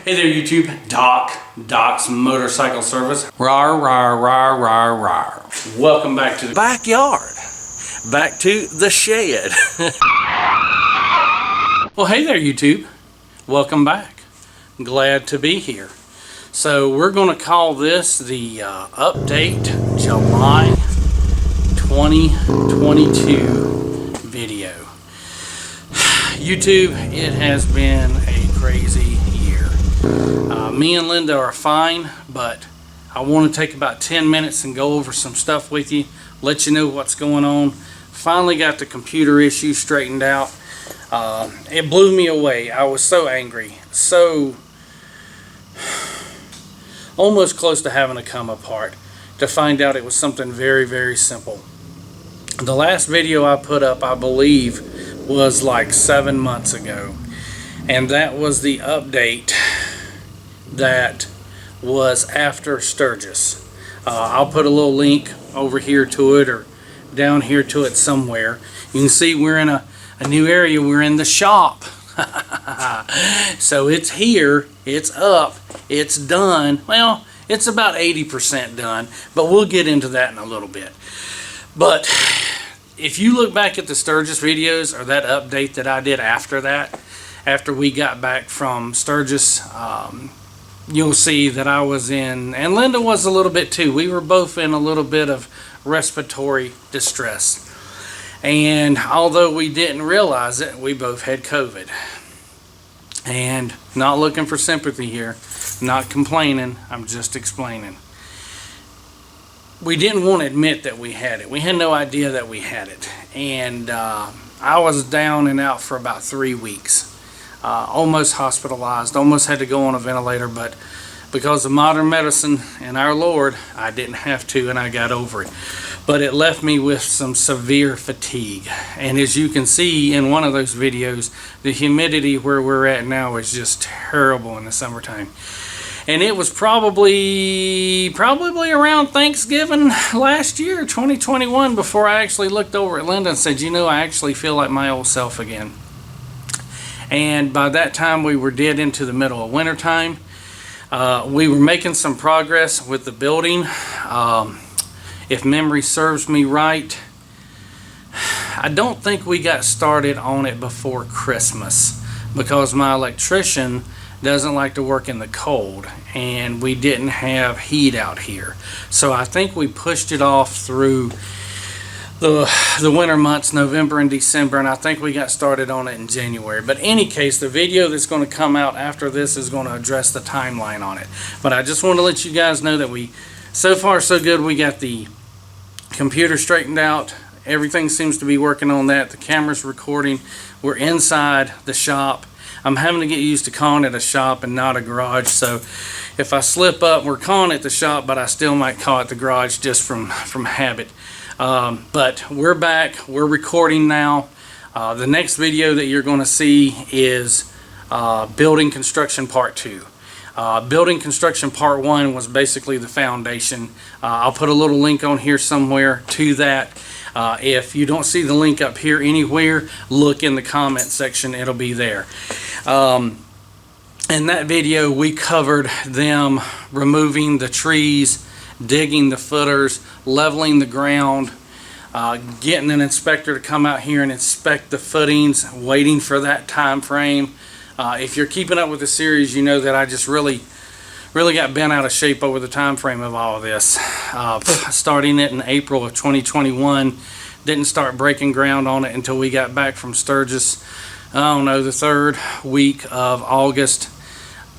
Hey there YouTube, Doc's Motorcycle Service. Rawr, rawr, rawr, rawr, rawr. Welcome back to the backyard. Back to the shed. Well, hey there YouTube. Welcome back. Glad to be here. So we're going to call this the update July 2022 video. YouTube, it has been a crazy year. Me and Linda are fine, but I want to take about 10 minutes and go over some stuff with you, let you know what's going on. Finally got the computer issue straightened out. It blew me away. I was so angry, so almost close to having to come apart to find out it was something very, very simple. The last video I put up, I believe, was like 7 months ago, and that was the update that was after Sturgis. I'll put a little link over here to it or down here to it somewhere. You can see we're in a new area. We're in the shop. So it's here, it's up, it's done. Well, it's about 80% done, but we'll get into that in a little bit. But if you look back at the Sturgis videos or that update that I did after that, after we got back from Sturgis, you'll see that I was in, and Linda was a little bit too. We were both in a little bit of respiratory distress. And although we didn't realize it, we both had COVID. And not looking for sympathy here, not complaining, I'm just explaining. We didn't want to admit that we had it. We had no idea that we had it. And I was down and out for about 3 weeks. Almost hospitalized, almost had to go on a ventilator, but because of modern medicine and our Lord, I didn't have to, and I got over it. But it left me with some severe fatigue. And as you can see in one of those videos, the humidity where we're at now is just terrible in the summertime. And it was probably around Thanksgiving last year, 2021, before I actually looked over at Linda and said, you know, I actually feel like my old self again. And by that time, we were dead into the middle of winter time. We were making some progress with the building. If memory serves me right, I don't think we got started on it before Christmas because my electrician doesn't like to work in the cold, and we didn't have heat out here. So I think we pushed it off through the winter months, November and December, and I think we got started on it in January. But in any case, the video that's going to come out after this is going to address the timeline on it. But I just want to let you guys know that so far so good. We got the computer straightened out. Everything seems to be working on that. The camera's recording. We're inside the shop. I'm having to get used to calling it a shop and not a garage, so if I slip up, we're calling it the shop, but I still might call it the garage just from habit. But we're back, we're recording now. The next video that you're going to see is building construction part 2. Building construction part 1 was basically the foundation. I'll put a little link on here somewhere to that. If you don't see the link up here anywhere, look in the comment section, it'll be there. In that video, we covered them removing the trees, digging the footers, leveling the ground, getting an inspector to come out here and inspect the footings, waiting for that time frame. If you're keeping up with the series, you know that I just really got bent out of shape over the time frame of all of this. Starting it in April of 2021, didn't start breaking ground on it until we got back from Sturgis, I don't know, the 3rd week of August,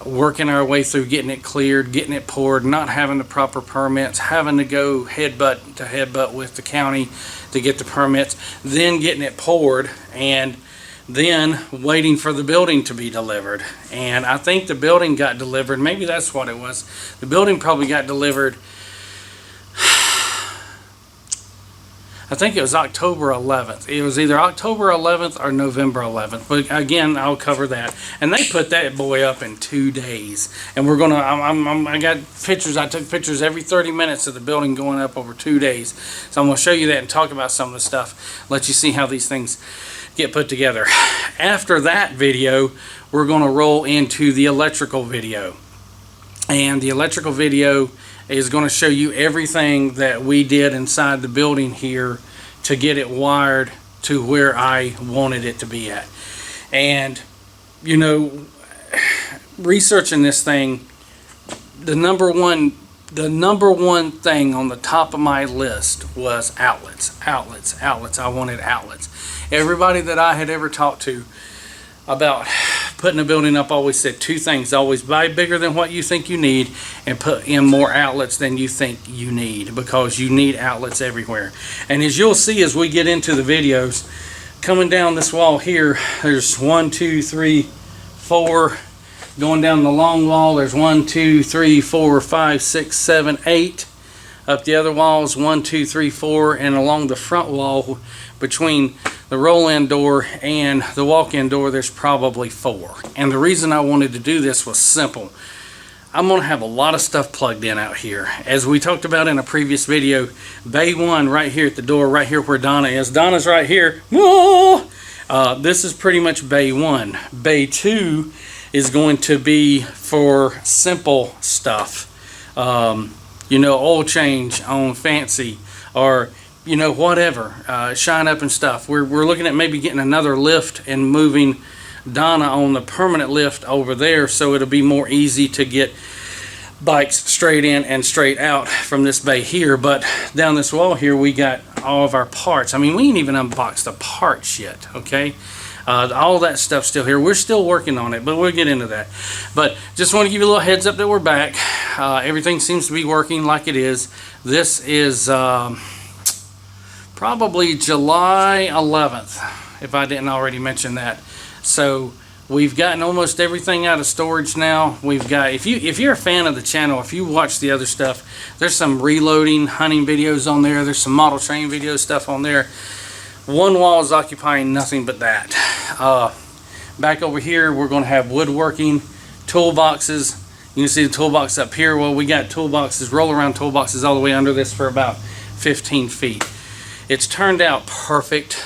working our way through getting it cleared, getting it poured, not having the proper permits, having to go headbutt to headbutt with the county to get the permits, then getting it poured, and then waiting for the building to be delivered. And I think the building got delivered, maybe that's what it was. The building probably got delivered, I think it was October 11th. It was either October 11th or November 11th. But again, I'll cover that. And they put that boy up in 2 days. And we're gonna, I got pictures. I took pictures every 30 minutes of the building going up over 2 days. So I'm gonna show you that and talk about some of the stuff. Let you see how these things get put together. After that video, we're going to roll into the electrical video. And the electrical video is going to show you everything that we did inside the building here to get it wired to where I wanted it to be at. And you know, researching this thing, the number one thing on the top of my list was outlets. I wanted outlets. Everybody that I had ever talked to about putting a building up always said two things: always buy bigger than what you think you need, and put in more outlets than you think you need, because you need outlets everywhere. And as you'll see as we get into the videos, coming down this wall here, there's 1, 2, 3, 4. Going down the long wall, there's 1, 2, 3, 4, 5, 6, 7, 8. Up the other walls, 1, 2, 3, 4, and along the front wall between the roll-in door and the walk-in door, there's probably 4. And the reason I wanted to do this was simple. I'm going to have a lot of stuff plugged in out here. As we talked about in a previous video, Bay 1 right here at the door, right here where Donna is. Donna's right here. Whoa! This is pretty much Bay 1. Bay 2 is going to be for simple stuff. You know, oil change on Fancy, or you know, whatever, shine up and stuff. We're looking at maybe getting another lift and moving Donna on the permanent lift over there, so it'll be more easy to get bikes straight in and straight out from this bay here. But down this wall here, we got all of our parts. I mean, we ain't even unboxed the parts yet, okay? All that stuff still here. We're still working on it, but we'll get into that. But just want to give you a little heads up that we're back. Everything seems to be working like it is. This is probably July 11th, if I didn't already mention that. So we've gotten almost everything out of storage now. We've got, if you're a fan of the channel, if you watch the other stuff, there's some reloading hunting videos on there. There's some model train video stuff on there. One wall is occupying nothing but that. Back over here, we're going to have woodworking, toolboxes. You can see the toolbox up here. Well, we got toolboxes, roll around toolboxes all the way under this for about 15 feet. It's turned out perfect.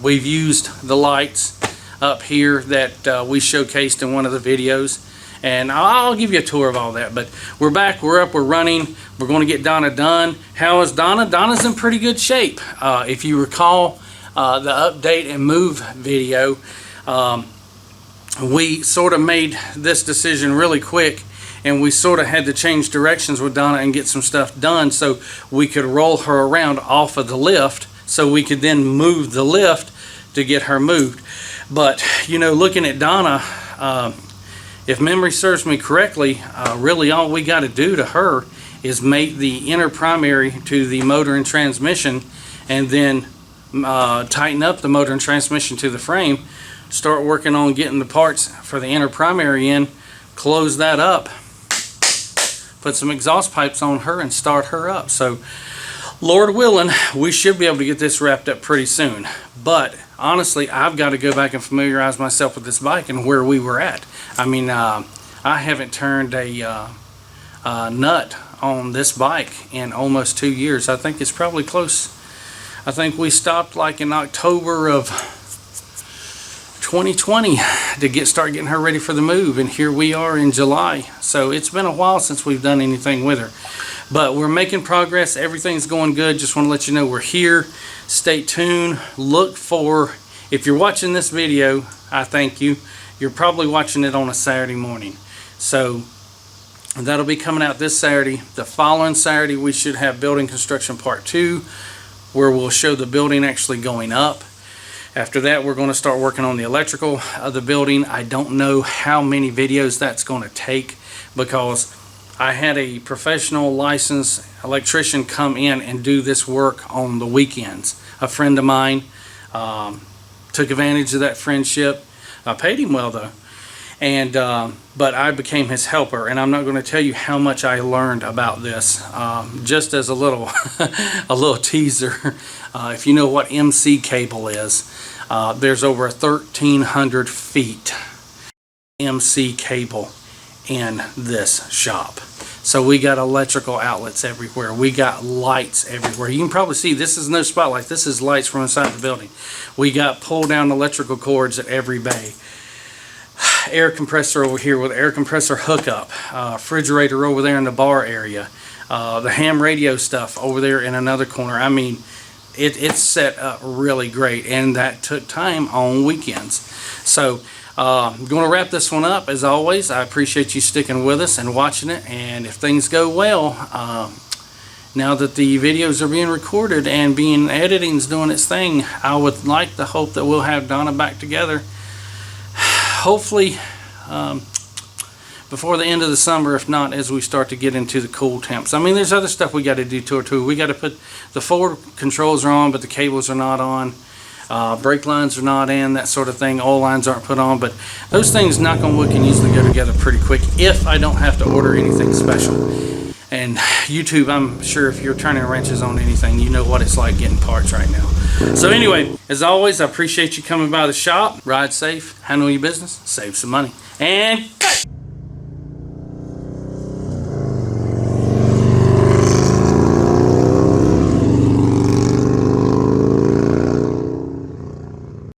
We've used the lights up here that we showcased in one of the videos, and I'll give you a tour of all that. But we're back, we're up, we're running. We're going to get Donna done. How is Donna? Donna's in pretty good shape. If you recall the update and move video, we sort of made this decision really quick, and we sort of had to change directions with Donna and get some stuff done so we could roll her around off of the lift, so we could then move the lift to get her moved. But you know, looking at Donna, if memory serves me correctly, really all we got to do to her is mate the inner primary to the motor and transmission, and then tighten up the motor and transmission to the frame, start working on getting the parts for the inner primary in, close that up, put some exhaust pipes on her, and start her up. So Lord willing, we should be able to get this wrapped up pretty soon. But honestly, I've got to go back and familiarize myself with this bike and where we were at. I mean, I haven't turned a nut on this bike in almost 2 years. I think it's probably close. I think we stopped like in October of 2020 to start getting her ready for the move, and here we are in July. So it's been a while since we've done anything with her, but we're making progress. Everything's going good. Just want to let you know we're here. Stay tuned. Look for, if you're watching this video, I thank you. You're probably watching it on a Saturday morning, so that'll be coming out this Saturday. The following Saturday we should have building construction part 2, where we'll show the building actually going up. After that, we're going to start working on the electrical of the building. I don't know how many videos that's going to take, because I had a professional licensed electrician come in and do this work on the weekends. A friend of mine took advantage of that friendship. I paid him well though, and but I became his helper, and I'm not going to tell you how much I learned about this. Just as a little a little teaser, if you know what MC cable is, there's over 1,300 feet MC cable in this shop. So we got electrical outlets everywhere. We got lights everywhere. You can probably see this is no spotlight. This is lights from inside the building. We got pull down electrical cords at every bay. Air compressor over here with air compressor hookup. Refrigerator over there in the bar area. The ham radio stuff over there in another corner. I mean, it's set up really great, and that took time on weekends. So I'm going to wrap this one up. As always, I appreciate you sticking with us and watching it, and if things go well, now that the videos are being recorded and editing's doing its thing, I would like to hope that we'll have Donna back together hopefully before the end of the summer, if not as we start to get into the cool temps. I mean, there's other stuff we got to do to it too. We got to put the forward controls are on, but the cables are not on. Brake lines are not in, that sort of thing. Oil lines aren't put on, but those things, knock on wood, can usually go together pretty quick if I don't have to order anything special. And YouTube, I'm sure if you're turning wrenches on anything, you know what it's like getting parts right now. So anyway, as always, I appreciate you coming by the shop. Ride safe, handle your business, save some money, and cut!